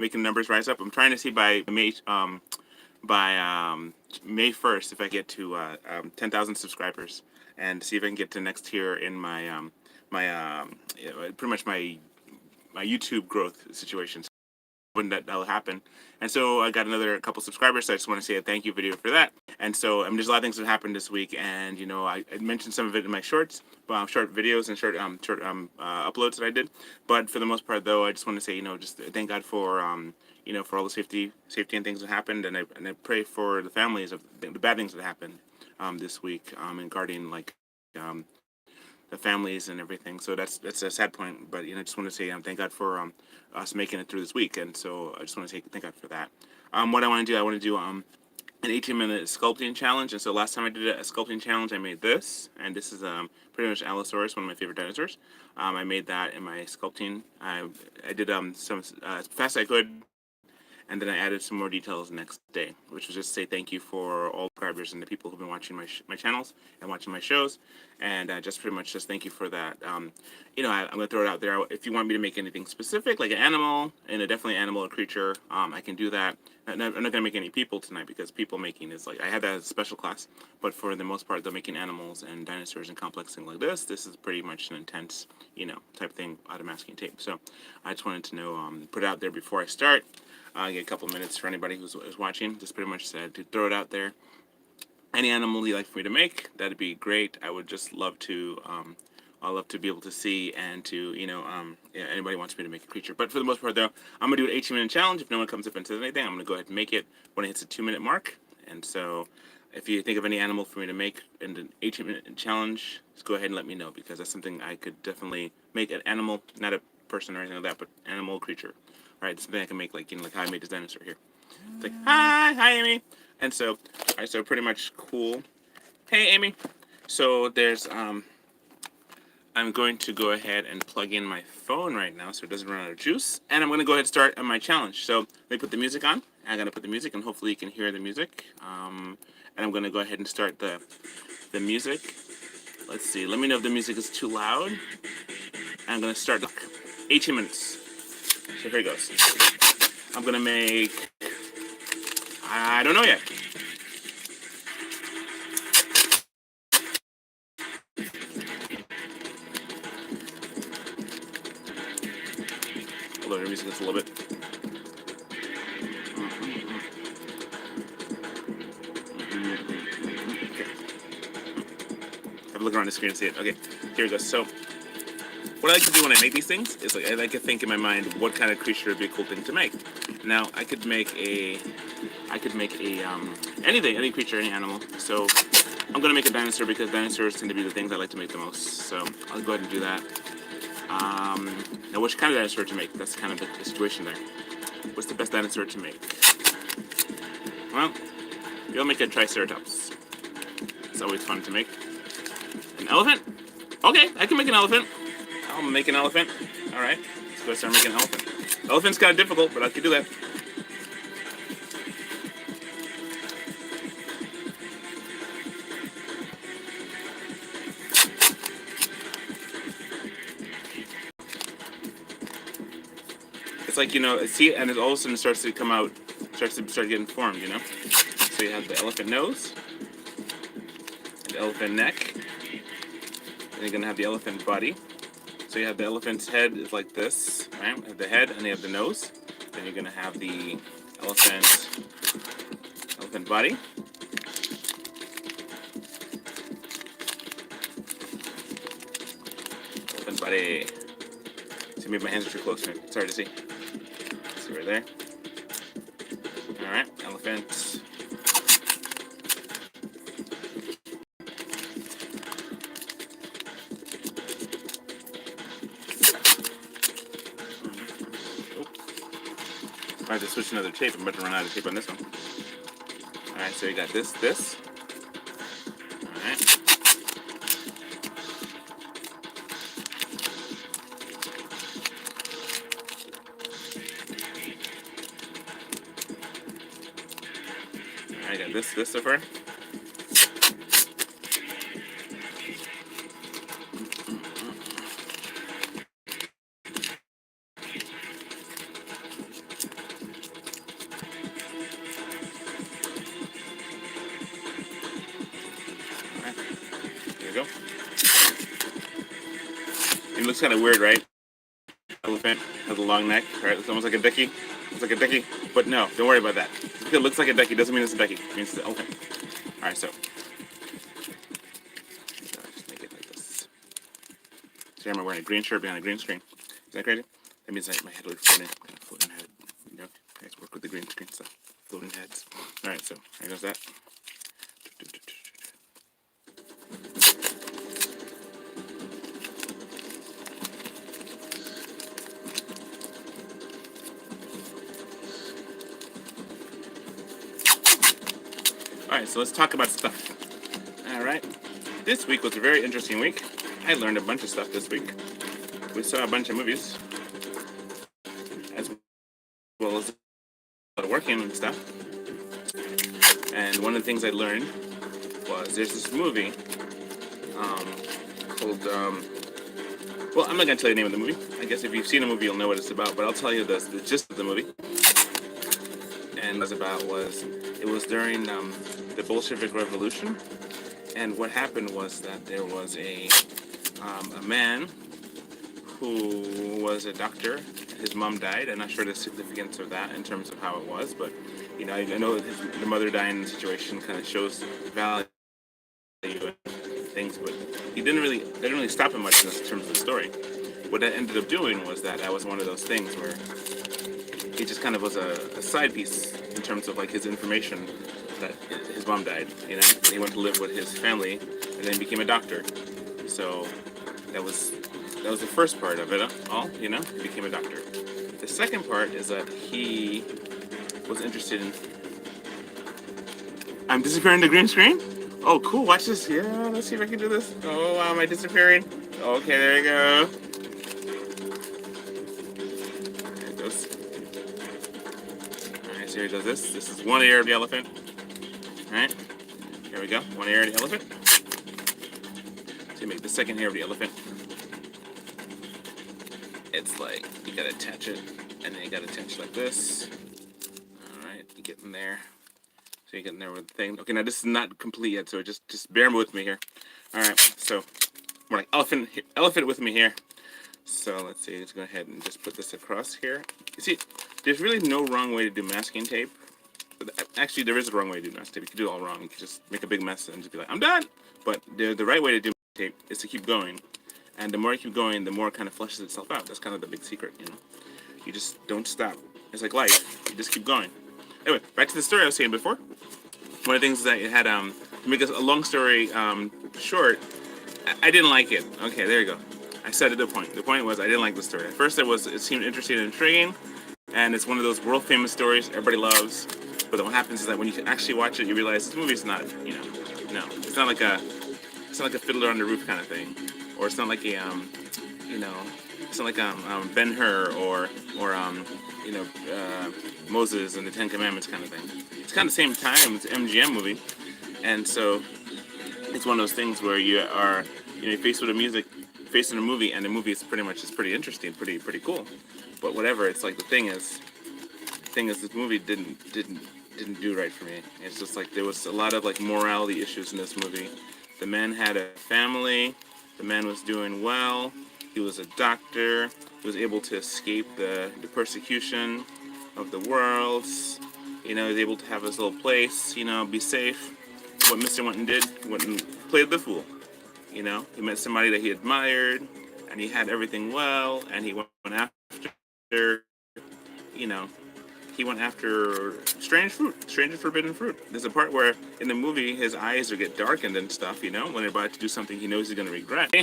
making numbers rise up. I'm trying to see by May 1st if I get to 10,000 subscribers, and see if I can get to next tier in pretty much my YouTube growth situation. When that'll happen. And so I got another couple subscribers, so I just want to say a thank you video for that. And so there's a lot of things that happened this week, and I mentioned some of it in my shorts, short videos and short uploads that I did. But for the most part, though, I just want to say just thank God for for all the safety and things that happened, and I pray for the families of the bad things that happened this week, and guarding the families and everything. So that's a sad point, but I just want to say thank God for us making it through this week, and so I just want to say thank God for that. What I want to do an 18-minute sculpting challenge, and so last time I did a sculpting challenge, I made this, and this is pretty much Allosaurus, one of my favorite dinosaurs. I made that in my sculpting. I did some as fast as I could, and then I added some more details next day, which was just to say thank you for all the subscribers and the people who've been watching my channels and watching my shows, and just pretty much just thank you for that. I'm gonna throw it out there. If you want me to make anything specific, like an animal, and definitely animal or creature, I can do that. I'm not gonna make any people tonight, because people making is like I had that as a special class, but for the most part, they're making animals and dinosaurs and complex things like this. This is pretty much an intense, type of thing out of masking tape. So I just wanted to know, put it out there before I start. Get a couple minutes for anybody who's watching. Just pretty much said to throw it out there. Any animal you'd like for me to make, that'd be great. I would just love to. I'd love to be able to see, and to anybody wants me to make a creature. But for the most part, though, I'm gonna do an 18-minute challenge. If no one comes up and says anything, I'm gonna go ahead and make it when it hits the 2-minute mark. And so, if you think of any animal for me to make in an 18-minute challenge, just go ahead and let me know, because that's something I could definitely make. An animal, not a person or anything like that, but animal creature. Right, something I can make, like how I made this dinosaur here. It's like, hi, Amy. And so, so pretty much cool. Hey, Amy. So there's I'm going to go ahead and plug in my phone right now so it doesn't run out of juice, and I'm going to go ahead and start on my challenge. So let me put the music on. I'm going to put the music, and hopefully you can hear the music. And I'm going to go ahead and start the music. Let's see. Let me know if the music is too loud. I'm going to start 18 minutes. So here it goes. I'm gonna make, I don't know yet. I'll lower the music just a little bit. Okay. I have to look around the screen and see it. Okay, here it goes. So what I like to do when I make these things is I like to think in my mind what kind of creature would be a cool thing to make. Now I could make anything, any creature, any animal. So I'm gonna make a dinosaur, because dinosaurs tend to be the things I like to make the most. So I'll go ahead and do that. Now which kind of dinosaur to make? That's kind of the situation there. What's the best dinosaur to make? Well, you'll make a Triceratops. It's always fun to make. An elephant? Okay, I can make an elephant. I'll make an elephant. Alright, let's go start making an elephant. Elephant's kind of difficult, but I can do that. It's like, see, and it all of a sudden starts to come out, starts getting formed, So you have the elephant nose, the elephant neck, and you're gonna have the elephant body. So you have the elephant's head is like this, right? You have the head, and you have the nose. Then you're gonna have the elephant body. Elephant body. See, maybe my hands are too close. It's hard to see. See right there. All right, elephant. I have to switch another tape. I'm about to run out of tape on this one. Alright, so you got this. Alright. I got this so far. It looks kind of weird, right? Elephant has a long neck, right? It's almost like a ducky. It's like a ducky, but no, don't worry about that. If it looks like a ducky, doesn't mean it's a ducky. It means it's an elephant. All right, so just make it like this. So here I'm wearing a green shirt behind a green screen. Is that crazy? That means that my head will be floating, kind of floating head. You know, guys work with the green screen stuff, floating heads. All right, so here goes that. Alright, so let's talk about stuff. Alright, this week was a very interesting week. I learned a bunch of stuff this week. We saw a bunch of movies, as well as working and stuff. And one of the things I learned was there's this movie called, well, I'm not going to tell you the name of the movie. I guess if you've seen the movie, you'll know what it's about, but I'll tell you the gist of the movie. And what it was during the Bolshevik Revolution, and what happened was that there was a man who was a doctor. His mom died. I'm not sure the significance of that in terms of how it was, but you know, I know the mother dying situation kind of shows value and things, but they didn't really stop him much in terms of the story. What that ended up doing was that was one of those things where he just kind of was a side piece in terms of like his information that his mom died, you know. He went to live with his family and then became a doctor. So that was the first part of it all, you know. He became a doctor. The second part is that he was interested in. I'm disappearing the green screen? Oh, cool. Watch this. Yeah, let's see if I can do this. Oh, wow, am I disappearing? Okay, there you go. There it goes. All right, so here it does this. This is one ear of the elephant. All right, here we go. One ear of the elephant. So you make the second ear of the elephant. It's like you gotta attach it, and then you gotta attach like this. All right, you get in there. So you get in there with the thing. Okay, now this is not complete yet, so just bear with me here. All right, so we're like elephant with me here. So let's see. Let's go ahead and just put this across here. You see, there's really no wrong way to do masking tape. Actually, there is a wrong way to do masking tape. You can do it all wrong. You can just make a big mess and just be like, I'm done. But the right way to do masking tape is to keep going. And the more you keep going, the more it kind of flushes itself out. That's kind of the big secret, you know. You just don't stop. It's like life. You just keep going. Anyway, back to the story I was saying before. One of the things is that it had, to make a long story short, I didn't like it. Okay, there you go. I said it the point. The point was I didn't like the story. At first it seemed interesting and intriguing, and it's one of those world famous stories everybody loves. But then what happens is that when you actually watch it, you realize this movie's not, you know, no, it's not like a Fiddler on the Roof kind of thing, or it's not like a, you know, it's not like Ben-Hur or you know, Moses and the Ten Commandments kind of thing. It's kind of the same time. It's an MGM movie, and so it's one of those things where you are, you know, faced with a movie, and the movie is pretty interesting, pretty cool. But whatever, it's like the thing is this movie didn't do right for me. It's just like there was a lot of like morality issues in this movie. The man had a family. The man was doing well. He was a doctor. He was able to escape the persecution of the world. You know, he was able to have his little place, you know, be safe. What Mr. Winton did, went and played the fool. You know, he met somebody that he admired, and he had everything well, and he went after, you know, he went after strange forbidden fruit. There's a part where in the movie his eyes get darkened and stuff, you know, when they're about to do something he knows he's going to regret.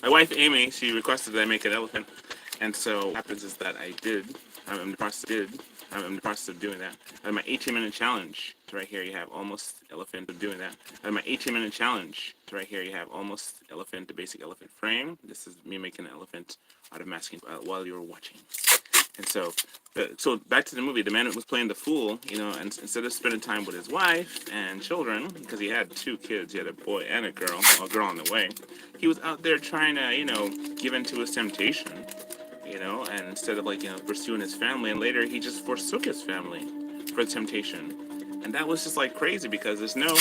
My wife Amy, she requested that I make an elephant, and so what happens is that I did. I'm in the process of doing that. And my 18-minute challenge. So right here you have almost elephant of doing that. And my 18-minute challenge. So right here you have almost elephant, the basic elephant frame. This is me making an elephant out of masking while you were watching. And so back to the movie, the man was playing the fool, you know, and instead of spending time with his wife and children, because he had 2 kids, he had a boy and a girl on the way, he was out there trying to, you know, give in to his temptation, you know, and instead of like, you know, pursuing his family, and later he just forsook his family for the temptation. And that was just like crazy because there's no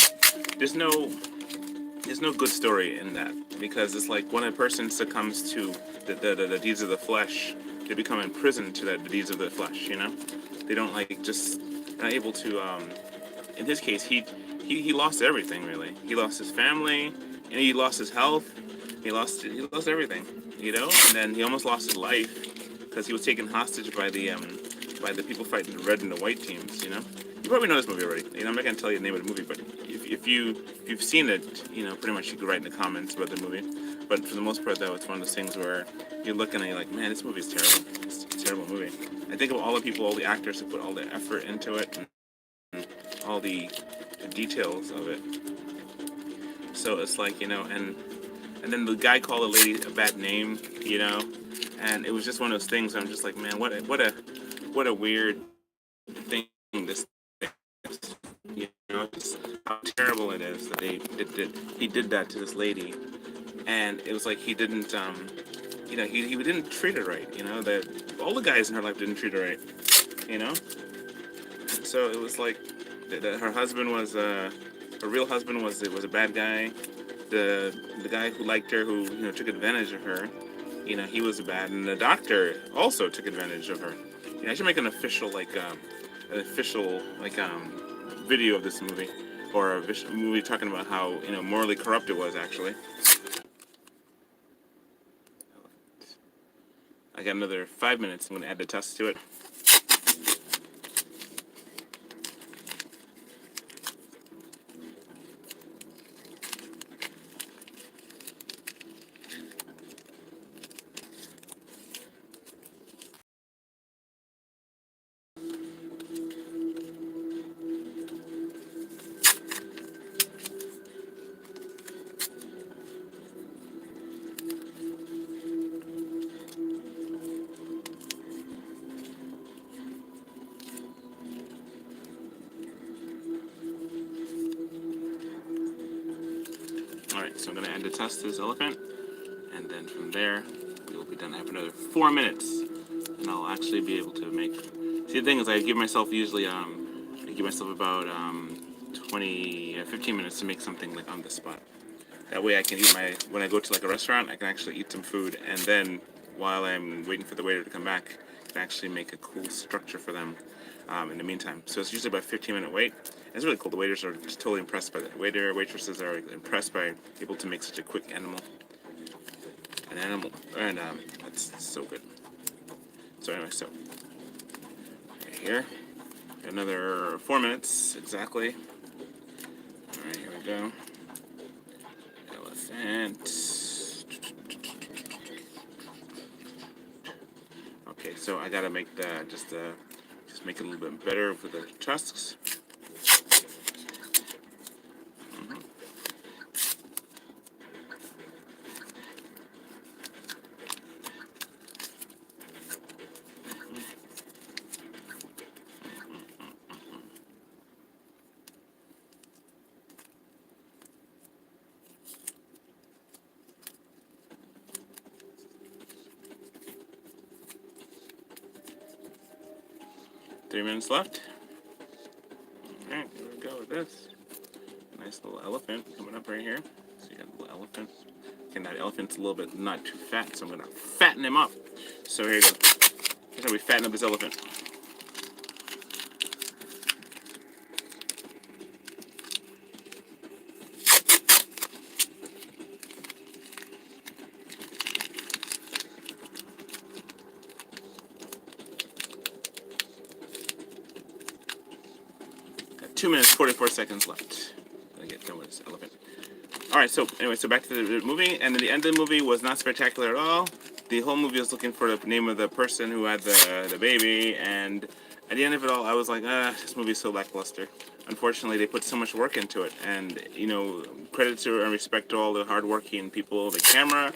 there's no good story in that, because it's like when a person succumbs to the deeds of the flesh, they become imprisoned to the deeds of the flesh. They don't like just not able to. In his case, he lost everything really. He lost his family, and he lost his health. He lost everything. And then he almost lost his life because he was taken hostage by the people fighting the red and the white teams. You probably know this movie already. I'm not gonna tell you the name of the movie, but if you've seen it, pretty much you can write in the comments about the movie. But for the most part, though, it's one of those things where you're looking and you're like, man, this movie is terrible. It's a terrible movie. I think of all the people, all the actors who put all their effort into it, and all the details of it. So it's like, and then the guy called the lady a bad name, and it was just one of those things. I'm just like, man, what a weird thing this is. Just how terrible it is that he did that to this lady, and it was like he didn't, he didn't treat her right. That all the guys in her life didn't treat her right. So it was like her husband was her real husband was a bad guy. The guy who liked her, who took advantage of her, he was bad, and the doctor also took advantage of her. I should make an official video of this movie, or a movie talking about how morally corrupt it was actually. I got another 5 minutes. I'm going to add the test to it. Alright, so I'm going to add the test to this elephant, and then from there, we'll be done. I have another 4 minutes, and I'll actually be able to make... See, the thing is, I give myself about 15 minutes to make something like on the spot. That way I can eat when I go to like a restaurant, I can actually eat some food, and then while I'm waiting for the waiter to come back, I can actually make a cool structure for them in the meantime. So it's usually about a 15-minute wait. It's really cool. The waiters are just totally impressed by that. Waitresses are impressed by able to make such a quick animal. And that's so good. So anyway, right here, another 4 minutes exactly. All right, here we go. Elephant. Okay, so I gotta make just make it a little bit better for the tusks. 3 minutes left. Alright, here we go with this. Nice little elephant coming up right here. So you got a little elephant. And that elephant's a little bit not too fat, so I'm gonna fatten him up. So here you go. Here's how we fatten up this elephant. Got 2 minutes, 44 seconds left. Gonna get done with this elephant. Alright, so anyway, so back to the movie, and then the end of the movie was not spectacular at all. The whole movie was looking for the name of the person who had the baby, and at the end of it all, I was like, this movie's so lackluster. Unfortunately, they put so much work into it, and, you know, credit to and respect to all the hardworking people, the camera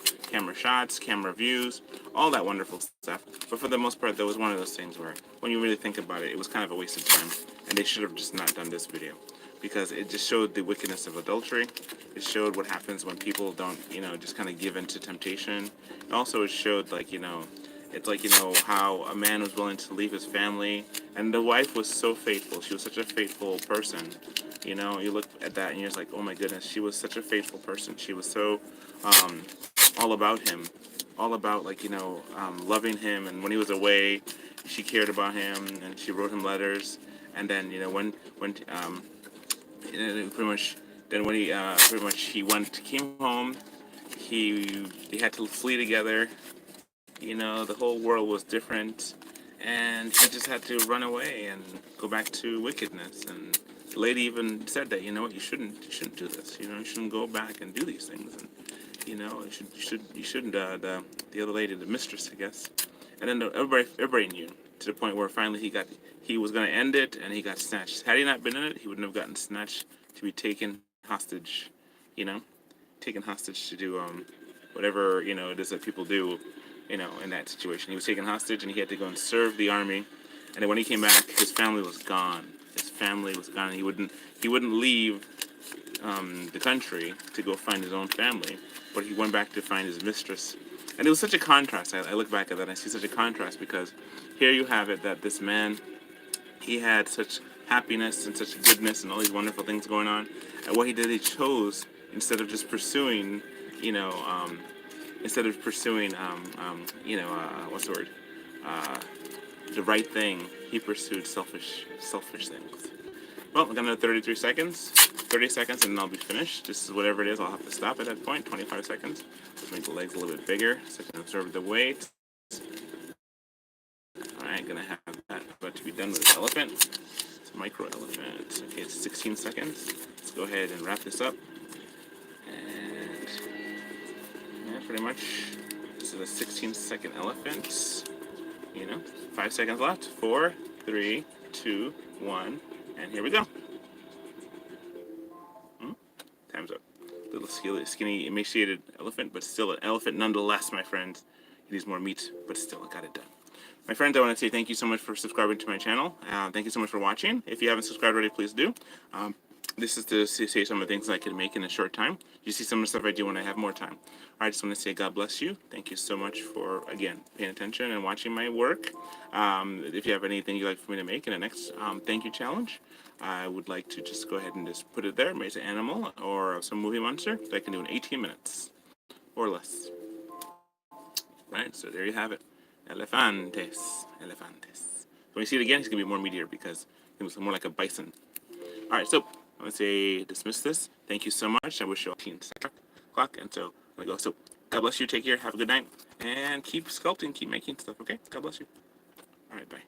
shots, camera views, all that wonderful stuff. But for the most part, there was one of those things where, when you really think about it, it was kind of a waste of time, and they should have just not done this video. Because it just showed the wickedness of adultery. It showed what happens when people don't, you know, just kind of give in to temptation. And also it showed, like, you know, It's like, you know, how a man was willing to leave his family, and the wife was so faithful. She was such a faithful person. You know, you look at that and you're just like, oh my goodness, she was such a faithful person. She was so um, all about him, all about, like, you know, loving him. And when he was away, she cared about him, and she wrote him letters. And then, you know, pretty much, then when he pretty much came home, they had to flee together. You know, the whole world was different, and he just had to run away and go back to wickedness. And the lady even said that, you know what, you shouldn't do this. You know, you shouldn't go back and do these things. And you know, you shouldn't. The other lady, the mistress, I guess. And then everybody knew, to the point where finally he was going to end it, and he got snatched. Had he not been in it, he wouldn't have gotten snatched to be taken hostage. You know, taken hostage to do whatever, you know, it is that people do, you know, in that situation. He was taken hostage, and he had to go and serve the army. And then when he came back, his family was gone. His family was gone. He wouldn't leave the country to go find his own family, but he went back to find his mistress. And it was such a contrast. I look back at that and I see such a contrast, because here you have it that this man, he had such happiness and such goodness and all these wonderful things going on. And what he did, he chose, instead of just pursuing, you know, what's the word? The right thing, he pursued selfish things. Well, I got another 33 seconds. 30 seconds and I'll be finished. This is whatever it is, I'll have to stop at that point. 25 seconds. Let's make the legs a little bit bigger so I can absorb the weight. Alright, gonna have that about to be done with this elephant. It's a micro elephant. Okay, it's 16 seconds. Let's go ahead and wrap this up. And yeah, pretty much this is a 16-second elephant. You know, 5 seconds left. 4, 3, 2, 1, and here we go. Time's up. Little skinny, emaciated elephant, but still an elephant nonetheless, my friends. He needs more meat, but still, I got it done. My friends, I want to say thank you so much for subscribing to my channel. Thank you so much for watching. If you haven't subscribed already, please do. This is to say some of the things I can make in a short time. You see some of the stuff I do when I have more time. I just want to say God bless you. Thank you so much for, again, paying attention and watching my work. If you have anything you'd like for me to make in the next thank you challenge, I would like to just go ahead and just put it there. Maybe it's an animal or some movie monster that I can do in 18 minutes or less. Right, so there you have it. Elefantes. When you see it again, he's going to be more meatier because he was more like a bison. All right, so I'm going to say dismiss this. Thank you so much. I wish you all 18 o'clock. And so I'm going to go. So God bless you. Take care. Have a good night. And keep sculpting. Keep making stuff, okay? God bless you. All right, bye.